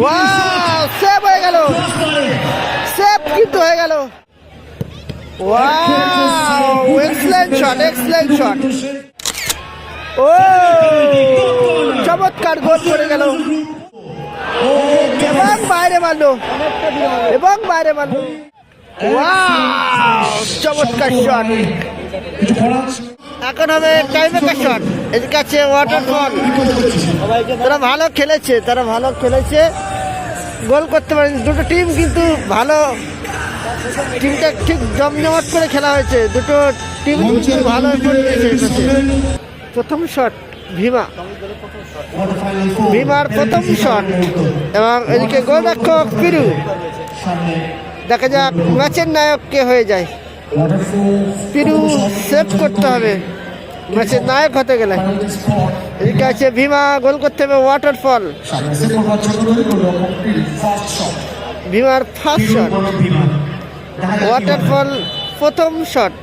Wow, save হয়ে গেল, save কিন্তু হয়ে গেল। Wow, excellent shot, excellent shot. ও চমৎকার গোল করে গেল এবং বাইরে মারলো, এবং বাইরে মারলো। ওয়াও, চমৎকার শট। এখন হবে টাইমেকার শট। এদিকে আছে ওয়াটারফল। তারা ভালো খেলেছে, তারা ভালো খেলেছে, গোল করতে পারেনি দুটো টিম, কিন্তু ভালো, টিমটা ঠিক জমজমাট করে খেলা হয়েছে। দুটো টিম কিন্তু ভালো দিয়েছে। প্রথম শট ভীমা, ভীমার প্রথম শট, এবং এদিকে গোলরক্ষক পিরু। দেখা যাক ম্যাচের নায়ক কে হয়ে যায়। পিরু সেভ করতে হবে ম্যাচের নায়ক হতে গেলে। এদিকে আছে ভীমা, গোল করতে হবে ওয়াটারফল। ভীমার ফার্স্ট শট, ওয়াটারফল প্রথম শট।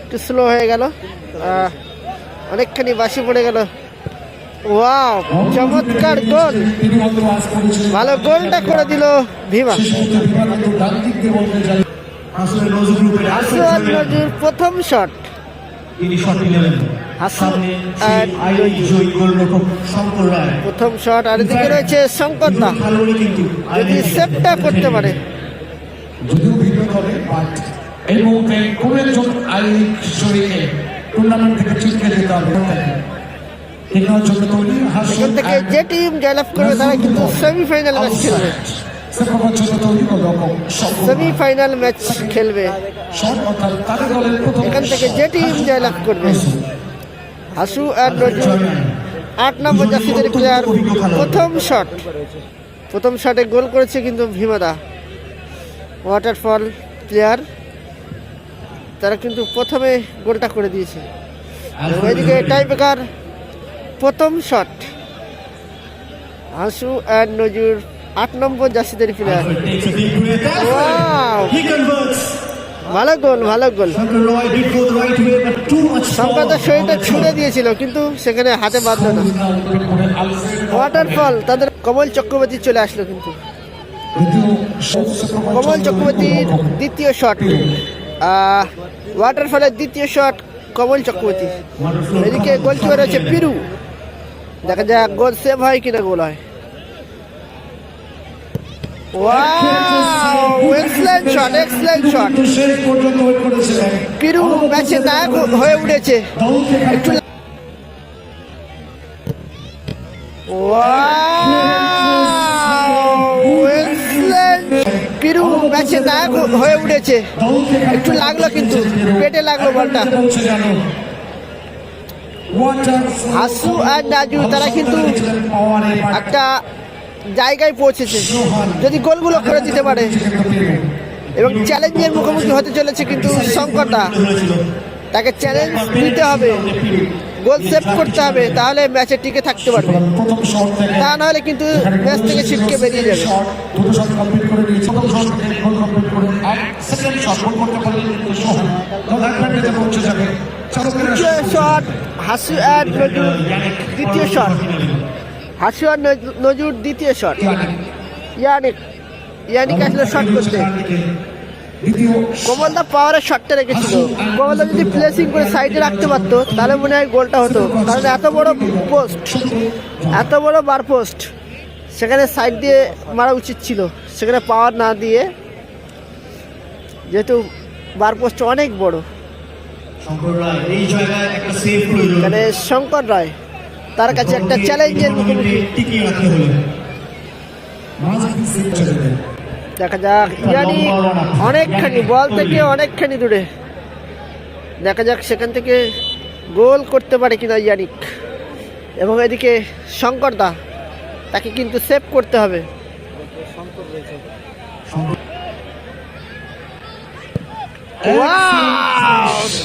একটু স্লো হয়ে গেল, অনেকখানি বাসি পড়ে গেল। ওয়াও, চমৎকার গোল, ভালো গোলটা করে দিল ভীমা। হাসুয়ার নজরুল প্রথম শট, প্রথম শট। আর এদিকে রয়েছে শঙ্কর দা, যদি সেভটা করতে পারে। এই মুহূর্তে কোন একজন আই লিগ কিশোরীকে টুর্নামেন্ট থেকে ছিটকে যেতে হবে। এখান থেকে যে টিম জয়লাভ করবে তারা কিন্তু সেমিফাইনাল ম্যাচ খেলবে, সেমিফাইনাল ম্যাচ খেলবে। এখান থেকে যে টিম জয়লাভ করবে। হাসু আর নজরুল 8 নম্বর জার্সিদের প্লেয়ার। প্রথম শট, প্রথম শটে গোল করেছে কিন্তু ভীমাদা, ওয়াটারফল প্লেয়ার। তারা কিন্তু প্রথমে গোলটা করে দিয়েছে। এদিকে টাইব্রেকার প্রথম শট, হাসু অ্যান্ড নজরুল 8 নম্বর জার্সিদের প্লেয়ার। ওয়াও, ভালো গোল, ভালো গোল। সম্পাদক শরীরটা ছুঁড়ে দিয়েছিল, কিন্তু সেখানে হাতে বাঁধলো না। ওয়াটারফল তাদের কমল চক্রবর্তী চলে আসলো, কিন্তু কমল চক্রবর্তীর দ্বিতীয় শট, ওয়াটারফলের দ্বিতীয় শট কমল চক্রবর্তী। এদিকে গোলকিপার হচ্ছে পিরু। দেখা যাক গোল সেভ হয় কিনা, গোল হয়। Wow, excellent shot, excellent shot. পিরু ম্যাচের নায়ক হয়ে উঠেছে। একটু পিরু ম্যাচের নায়ক হয়ে উঠেছে। একটু লাগলো, কিন্তু পেটে লাগলো বলটা। হাসু আর নাজু তারা কিন্তু একটা জায়গায় পৌঁছেছে, যদি গোলগুলো করে দিতে পারে। এবং চ্যালেঞ্জের মুখোমুখি হতে চলেছে কিন্তু শঙ্করদা। তাকে চ্যালেঞ্জ দিতে হবে, গোল সেভ করতে হবে, তাহলে ম্যাচে টিকে থাকতে পারবে। তা নাহলে কিন্তু ম্যাচ থেকে ছিটকে বেরিয়ে যাবে। শট হাসু আর নজরুল, দ্বিতীয় শট হাসু আর নজরুল, দ্বিতীয় শট। ইয়ানিক আসলে শট করতে। কমলদা পাওয়ারের শটটা রেখেছিল। কমলদা যদি প্লেসিং করে সাইডে রাখতে পারতো তাহলে মনে হয় গোলটা হতো। কারণ এত বড় পোস্ট, এত বড় বার পোস্ট, সেখানে সাইড দিয়ে মারা উচিত ছিল। সেখানে পাওয়ার না দিয়ে, যেহেতু বার পোস্ট অনেক বড়। এখানে শঙ্কর রায়, তার কাছে একটা চ্যালেঞ্জের মুখোমুখি। দেখা যাক, ইয়ানিক অনেকখানি বল থেকে অনেকখানি দূরে। দেখা যাক সেখান থেকে গোল করতে পারে কিনা ইয়ানিক। এবং এদিকে শঙ্করদা, তাকে কিন্তু সেভ করতে হবে।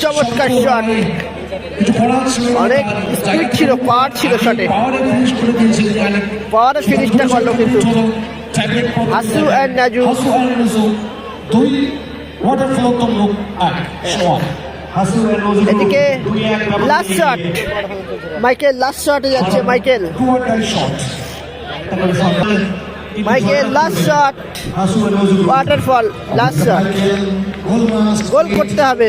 চমৎকার শট, অনেক স্পিড ছিল, পাওয়ার ছিল শটে, পাওয়ারে ফিনিশটা করলো কিন্তু হাসু অ্যান্ড নাজু। এদিকে লাস্ট শট, মাইকেল লাস্ট শটে যাচ্ছে। Michael last shot, waterfall last shot, goal করতে হবে।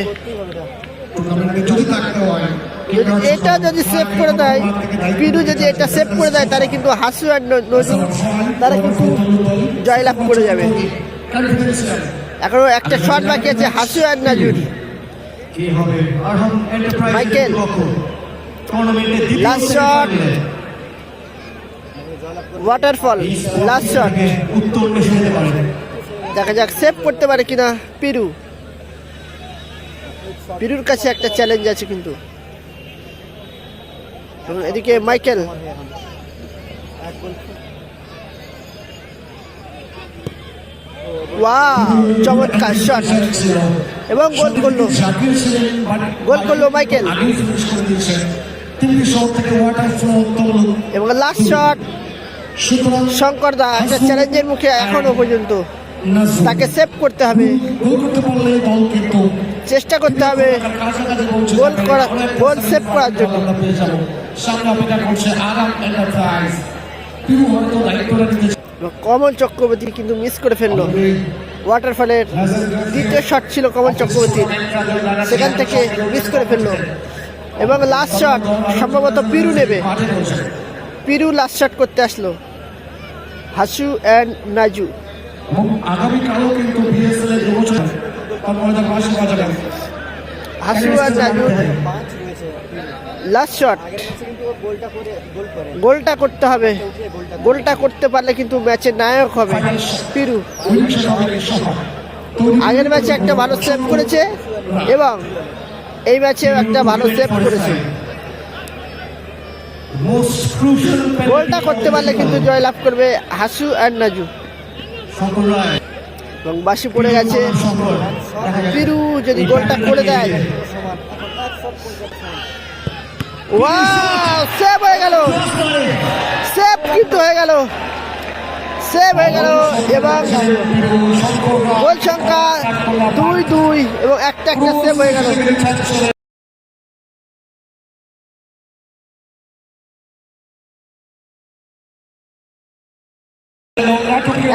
এটা যদি সেভ করে দেয়, পিরু যদি এটা সেভ করে দেয়, তাহলে কিন্তু হাসু আর নজরুল তারা কিন্তু জয়লাভ করে যাবে। এখনো একটা শট বাকি আছে হাসু আর Nazrul. Michael last shot, waterfall last shot, দেখা যাক সেভ করতে পারে কিনা পিরু। পিরুর কাছে একটা চ্যালেঞ্জ আছে কিন্তু। এদিকে মাইকেল ওয়াও, চমৎকার শট এবং গোল করলো মাইকেল। এবং লাস্ট শট শঙ্কর দা একটা চ্যালেঞ্জের মুখে এখনো পর্যন্ত, তাকে সেভ করতে হবে, চেষ্টা করতে হবে গোল সেভ করার জন্য। কমল চক্রবর্তী কিন্তু মিস করে ফেললো। ওয়াটারফলের দ্বিতীয় শট ছিল কমল চক্রবর্তীর, সেখান থেকে মিস করে ফেললো। এবং লাস্ট শট সম্ভবত পিরু নেবে। পিরু লাস্ট শট করতে আসলো। হাসু অ্যান্ড নাজু হাসু আর নাজু লাস্ট শট, গোলটা করতে হবে। গোলটা করতে পারলে কিন্তু ম্যাচের নায়ক হবে পিরু। আগের ম্যাচে একটা ভালো সেভ করেছে এবং এই ম্যাচে একটা ভালো সেভ করেছে। গোলটা করতে পারলে কিন্তু জয়লাভ করবে হাসু আর নাজু। এবং বাসি পড়ে গেছে। পিরু যদি গোলটা করে দেয়, ওয়াও, সেভ হয়ে গেল, সেভ কিন্তু হয়ে গেল, সেভ হয়ে গেল। এবং গোল সংখ্যা 2-2 এবং একটা সেভ হয়ে গেল।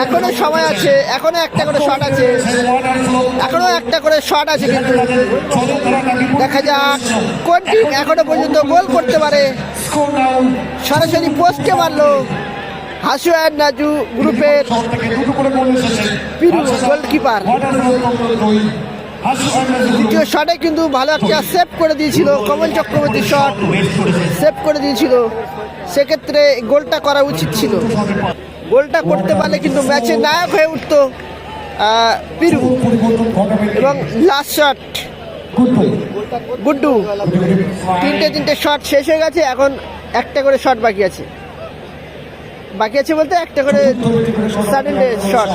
এখনো সময় আছে, এখনো একটা করে শট আছে, এখনো একটা করে শট আছে কিন্তু দেখা যাক কোন টিম এখনো পর্যন্ত গোল করতে পারে। সরাসরি পোস্টে মারলো হাসু অ্যান্ড নাজু গ্রুপের পিরু গোলকিপার। দ্বিতীয় শটে কিন্তু ভালো একটা সেভ করে দিয়েছিল, কমল চক্রবর্তীর শট সেভ করে দিয়েছিল, সেক্ষেত্রে গোলটা করা উচিত ছিল। গোলটা করতে পারলে কিন্তু ম্যাচের নায়ক হয়ে উঠতো পিরু। এবং লাস্ট শট গুড্ডু, তিনটে শট শেষ হয়ে গেছে, এখন একটা করে শট বাকি আছে বলতে একটা করে সাডেন শট।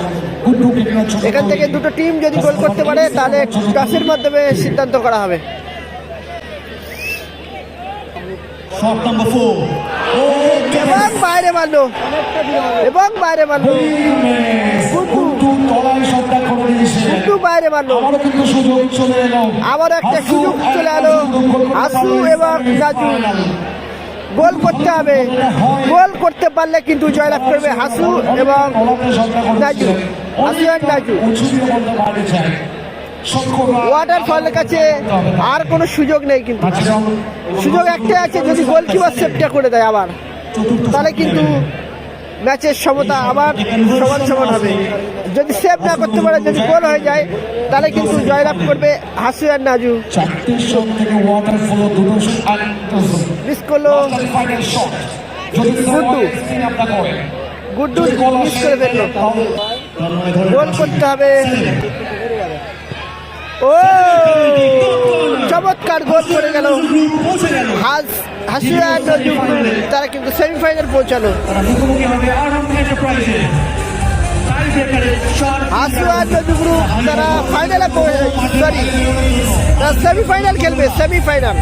এখান থেকে দুটো টিম যদি গোল করতে পারে তাহলে টসের মাধ্যমে সিদ্ধান্ত করা হবে। এবং বাইরে মারলো, গুড্ডু বাইরে মারলো। আবার একটা সুযোগ চলে এলো হাসু এবং নাজু। গোল করতে হবে, গোল করতে পারলে কিন্তু জয়লাভ করবে হাসু এবং নাজু। ওয়াটারফলের কাছে আর কোনো সুযোগ নেই, কিন্তু সুযোগ একটাই আছে, যদি গোলকিপার সেভটা করে দেয় আবার, তাহলে কিন্তু ম্যাচের সমতা আবার সমান হবে। যদি সেভ না করতে পারে, যদি গোল হয়ে যায়, তাহলে কিন্তু জয়লাভ করবে হাসু আর নাজু। মিস করলো গুড্ডু, মিস করে ফেললো। গোল করতে হবে। ও চমৎকার গোল করে গেল হাসু আর নাজু, তারা কিন্তু সেমিফাইনাল পৌঁছালো। হাসু আর নাজু গ্রুপ তারা ফাইনালে, সরি তারা সেমিফাইনাল খেলবে, সেমিফাইনাল।